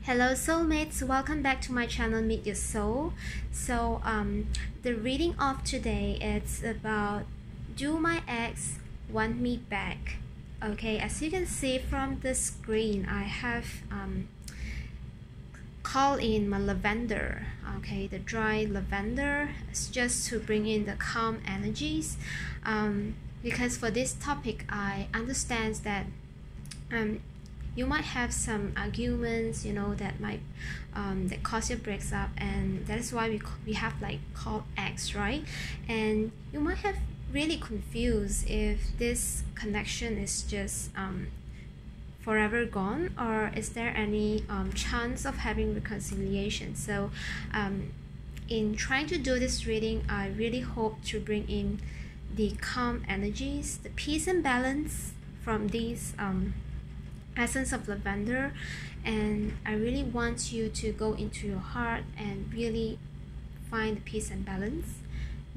Hello soulmates, welcome back to my channel Meet Your Soul. So the reading of today is about, do my ex want me back? Okay, as you can see from the screen, I have called in my lavender. Okay, the dry lavender is just to bring in the calm energies, because for this topic I understand that you might have some arguments, that might that cause your breaks up, and that is why we have like called X, right? And you might have really confused if this connection is just forever gone, or is there any chance of having reconciliation. So in trying to do this reading, I really hope to bring in the calm energies, the peace and balance from these essence of lavender. And I really want you to go into your heart and really find the peace and balance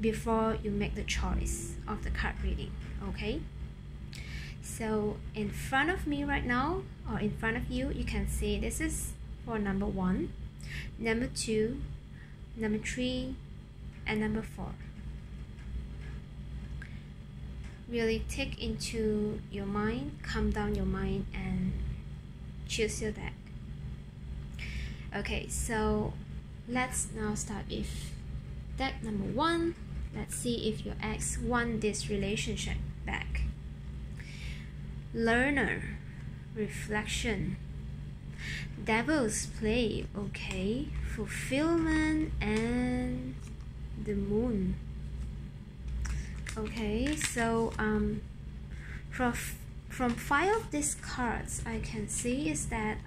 before you make the choice of the card reading. Okay, so in front of me right now, or in front of you, you can see this is for number 1, number 2, number 3, and number 4. Really take into your mind, calm down your mind, and choose your deck. Okay, so let's now start with deck number 1. Let's see if your ex want this relationship back. Learner, reflection, devil's play, okay, fulfillment, and the moon. Okay, so from 5 of these cards, I can see is that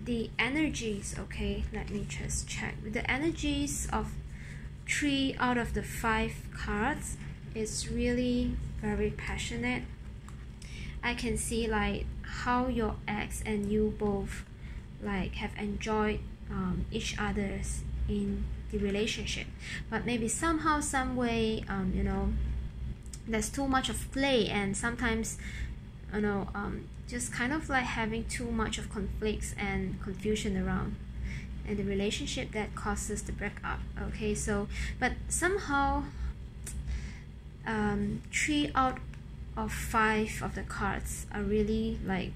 the energies, okay, let me just check. The energies of 3 out of the 5 cards is really very passionate. I can see like how your ex and you both like have enjoyed each other's in the relationship, but maybe somehow, some way, there's too much of play, and sometimes just kind of like having too much of conflicts and confusion around in the relationship that causes the breakup. Okay, so but somehow 3 out of 5 of the cards are really like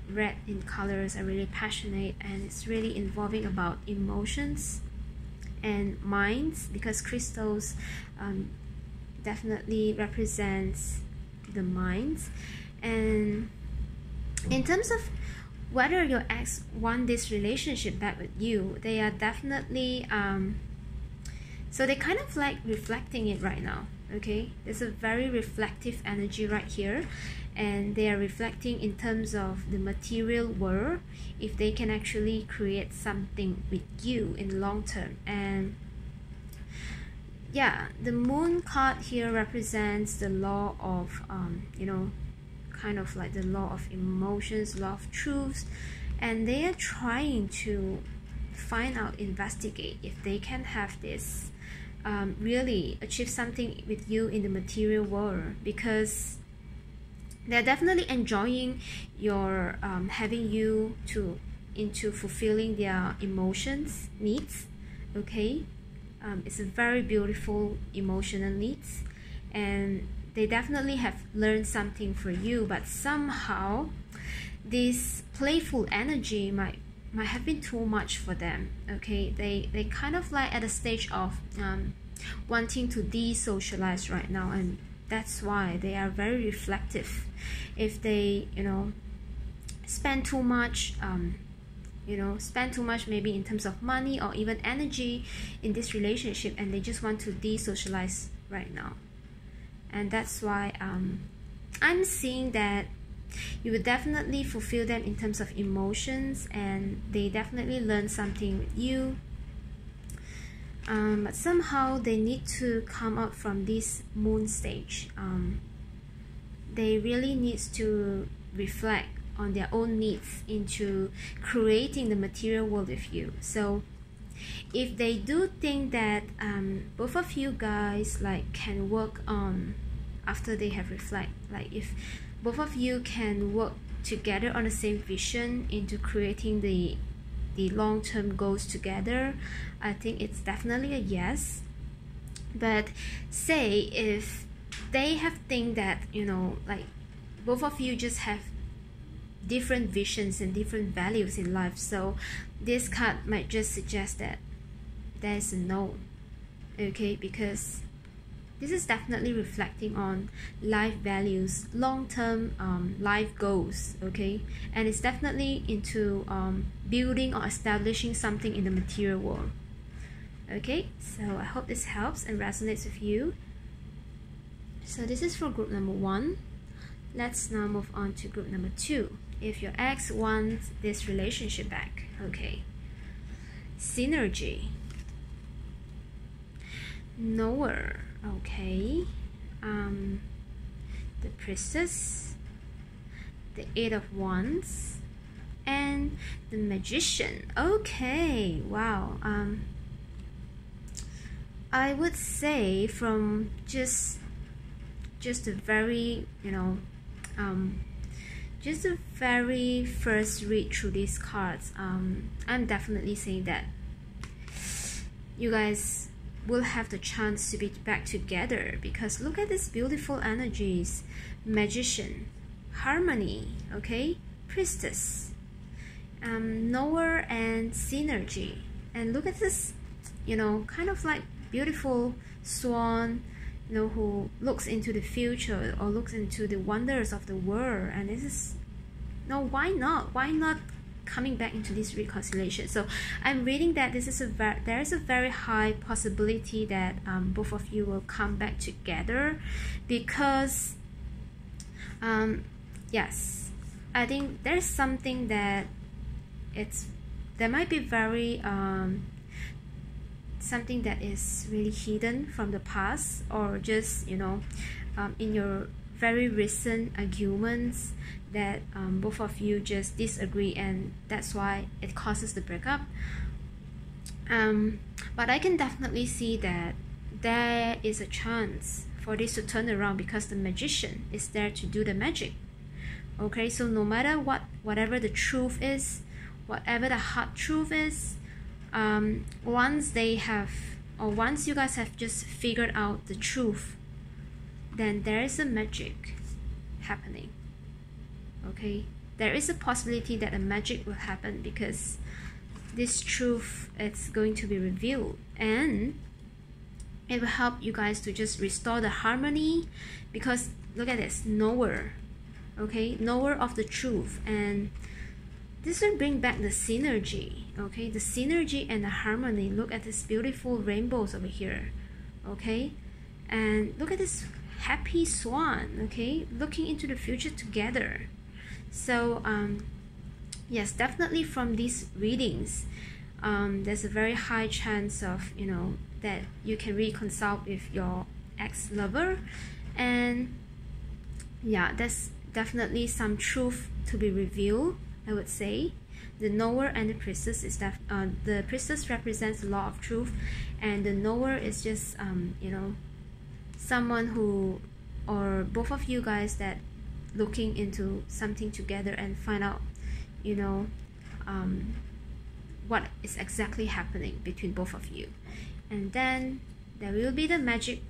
red in colors, are really passionate, and it's really involving about emotions and minds, because crystals definitely represents the minds. And in terms of whether your ex want this relationship back with you, they are definitely so they kind of like reflecting it right now. Okay, there's a very reflective energy right here, and they are reflecting in terms of the material world, if they can actually create something with you in the long term. And yeah, the moon card here represents the law of kind of like the law of emotions, law of truths, and they are trying to find out, investigate if they can have this really achieve something with you in the material world, because they're definitely enjoying your having you into fulfilling their emotions needs. Okay, it's a very beautiful emotional needs, and they definitely have learned something for you, but somehow this playful energy might have been too much for them. Okay, they kind of like at a stage of wanting to de-socialize right now, and that's why they are very reflective. If they spend too much maybe in terms of money or even energy in this relationship, and they just want to de-socialize right now. And that's why I'm seeing that you will definitely fulfill them in terms of emotions, and they definitely learn something with you. But somehow they need to come out from this moon stage. They really need to reflect on their own needs into creating the material world with you. So if they do think that both of you guys like can work on, after they have reflect, like if both of you can work together on the same vision into creating the long-term goals together, I think it's definitely a yes. But say if they have think that, you know, like both of you just have different visions and different values in life, so this card might just suggest that there's a no. Okay, because this is definitely reflecting on life values, long-term life goals. Okay, and it's definitely into building or establishing something in the material world. Okay, so I hope this helps and resonates with you. So this is for group number 1. Let's now move on to group number 2. If your ex wants this relationship back. Okay, synergy, knower. Okay, the priestess, the 8 of wands, and the magician. Okay, wow. I would say from just a very, you know, just the very first read through these cards, I'm definitely saying that you guys will have the chance to be back together, because look at these beautiful energies: magician, harmony, okay, priestess, knower, and synergy. And look at this, you know, kind of like beautiful swan, you know, who looks into the future or looks into the wonders of the world. And this is, no, why not coming back into this reconciliation? So I'm reading that this is there is a very high possibility that both of you will come back together, because yes, I think there's something that there might be very something that is really hidden from the past, or just, you know, in your very recent arguments that both of you just disagree, and that's why it causes the breakup. But I can definitely see that there is a chance for this to turn around, because the magician is there to do the magic. Okay, so no matter whatever the truth is, whatever the hard truth is, once you guys have just figured out the truth, then there is a magic happening. Okay, there is a possibility that a magic will happen, because this truth is going to be revealed, and it will help you guys to just restore the harmony. Because look at this, knower, okay, knower of the truth, and this will bring back the synergy. Okay, the synergy and the harmony. Look at this beautiful rainbows over here. Okay, and look at this happy swan. Okay, looking into the future together. So yes, definitely from these readings, there's a very high chance of, you know, that you can reconcile with your ex-lover. And yeah, there's definitely some truth to be revealed, I would say. The knower and the priestess is that the priestess represents the law of truth, and the knower is just you know, someone who, or both of you guys, that looking into something together and find out, you know, what is exactly happening between both of you. And then there will be the magic,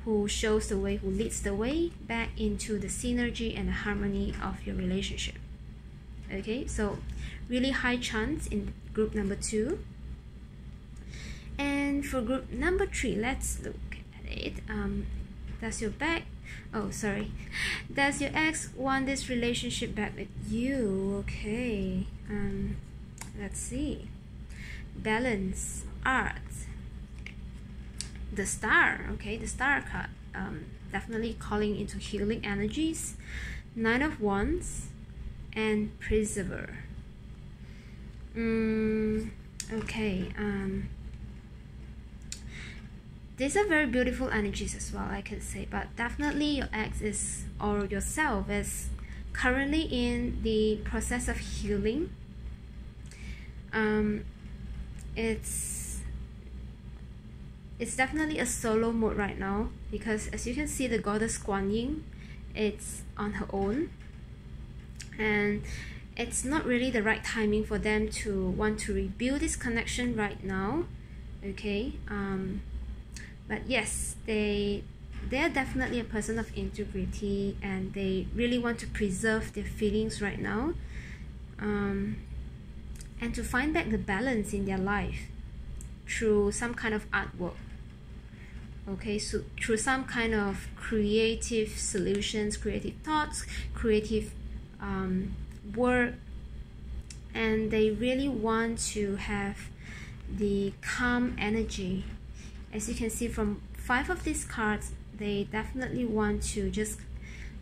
who shows the way, who leads the way back into the synergy and the harmony of your relationship. Okay, so really high chance in group number 2. And for group number 3, let's look at it. Does your ex want this relationship back with you? Okay, let's see. Balance, art, the star. Okay, the star card, definitely calling into healing energies. 9 of wands and preserver. Okay, these are very beautiful energies as well, I can say. But definitely your ex is, or yourself is, currently in the process of healing. It's definitely a solo mode right now, because as you can see, the goddess Guan Yin, it's on her own. and it's not really the right timing for them to want to rebuild this connection right now. Okay, but yes, they're definitely a person of integrity, and they really want to preserve their feelings right now, and to find back the balance in their life through some kind of artwork. Okay, so through some kind of creative solutions, creative thoughts, creative work, and they really want to have the calm energy. As you can see from 5 of these cards, they definitely want to just,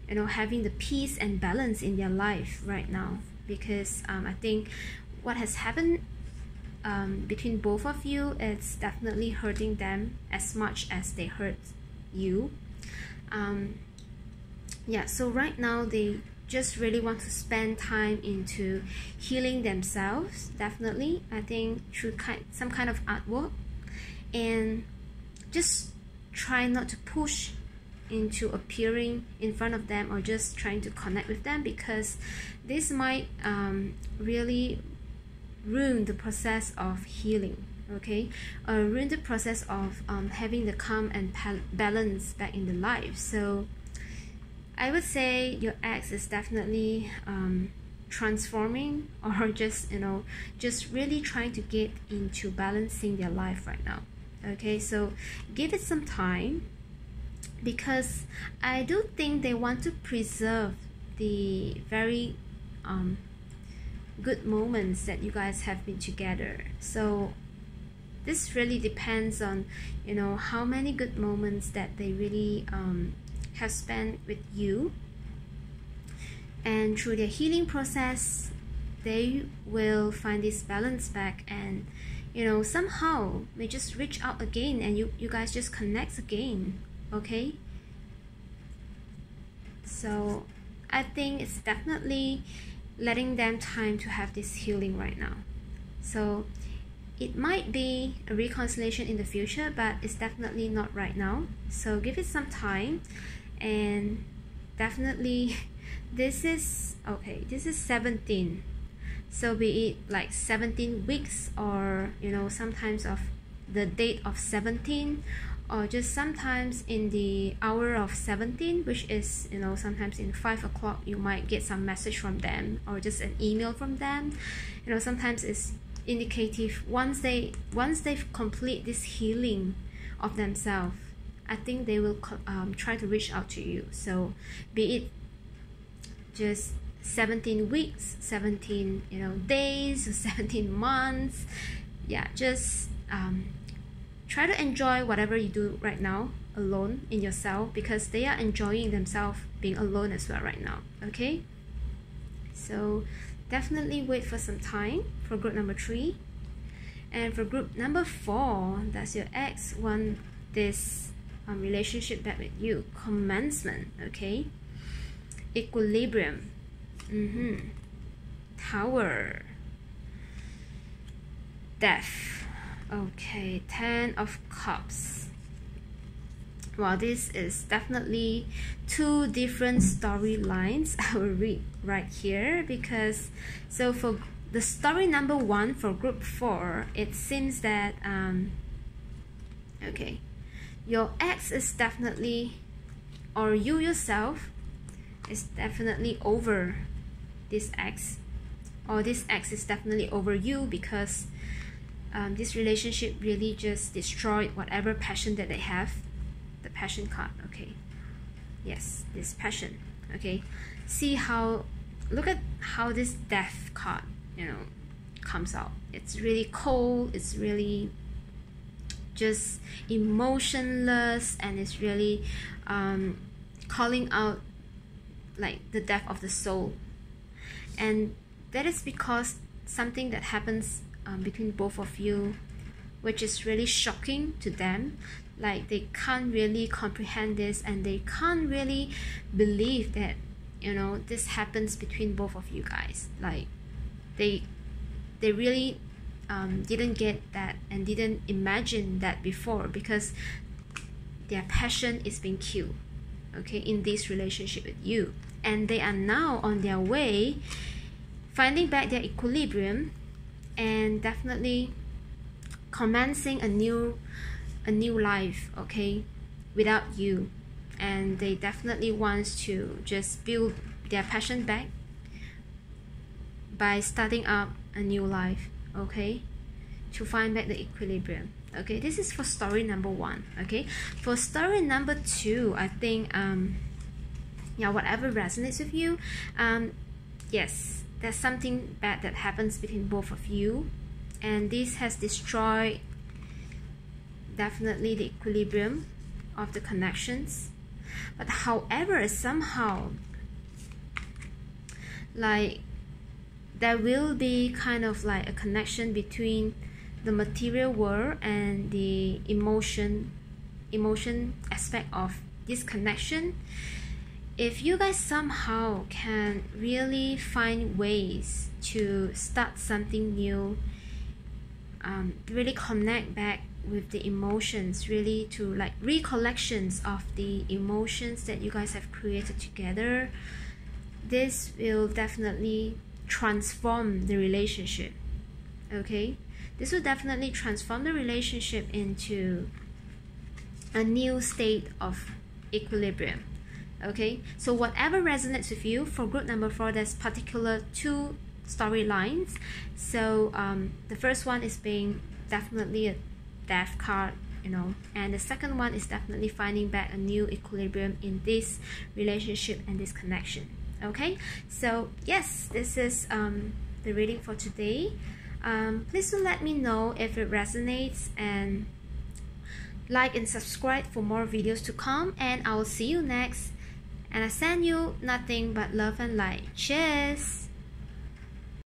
you know, having the peace and balance in their life right now, because I think what has happened between both of you, it's definitely hurting them as much as they hurt you. Yeah, so right now they just really want to spend time into healing themselves, definitely, I think, through some kind of artwork, and just try not to push into appearing in front of them or just trying to connect with them, because this might really ruin the process of healing. Okay, ruin the process of having the calm and balance back in the life. So I would say your ex is definitely transforming, or just, you know, just really trying to get into balancing their life right now. Okay, so give it some time, because I do think they want to preserve the very good moments that you guys have been together. So this really depends on, you know, how many good moments that they really have spent with you, and through their healing process they will find this balance back, and, you know, somehow may just reach out again, and you guys just connect again. Okay, so I think it's definitely letting them time to have this healing right now. So it might be a reconciliation in the future, but it's definitely not right now. So give it some time, and definitely this is okay, this is 17, so be it like 17 weeks, or, you know, sometimes of the date of 17, or just sometimes in the hour of 17, which is, you know, sometimes in 5 o'clock you might get some message from them, or just an email from them. You know, sometimes it's indicative once they've complete this healing of themselves, I think they will try to reach out to you. So be it just 17 weeks, 17, you know, days, 17 months, yeah, just try to enjoy whatever you do right now alone in yourself, because they are enjoying themselves being alone as well right now. Okay, so definitely wait for some time for group number 3. And for group number 4, does your ex want this relationship back with you? Commencement. Okay, equilibrium, Tower, Death. Okay, 10 of Cups. Well, this is definitely 2 different storylines I will read right here, because so for the story number 1 for group 4, it seems that okay, your ex is definitely, or you yourself is definitely over this ex, or this ex is definitely over you, because this relationship really just destroyed whatever passion that they have. The passion card. Okay, yes, this passion. Okay, see how, look at how this Death card, you know, comes out. It's really cold, it's really just emotionless, and it's really calling out like the death of the soul. And that is because something that happens between both of you, which is really shocking to them. Like they can't really comprehend this, and they can't really believe that, you know, this happens between both of you guys. Like they really didn't get that and didn't imagine that before, because their passion is being killed, okay, in this relationship with you. and they are now on their way finding back their equilibrium and definitely commencing a new life, okay, without you. And they definitely wants to just build their passion back by starting up a new life, okay, to find back the equilibrium. Okay, this is for story number 1. Okay, for story number 2, I think yeah, whatever resonates with you, yes, there's something bad that happens between both of you, and this has destroyed definitely the equilibrium of the connections. But however, somehow, like, there will be kind of like a connection between the material world and the emotion aspect of this connection. If you guys somehow can really find ways to start something new, really connect back with the emotions, really to like recollections of the emotions that you guys have created together, this will definitely transform the relationship. Okay, this will definitely transform the relationship into a new state of equilibrium. Okay, so whatever resonates with you, for group number 4, there's particular 2 storylines. So the first one is being definitely a death card, you know, and the second one is definitely finding back a new equilibrium in this relationship and this connection. Okay, so yes, this is the reading for today. Please do let me know if it resonates, and like and subscribe for more videos to come, and I will see you next. And I send you nothing but love and light. Cheers!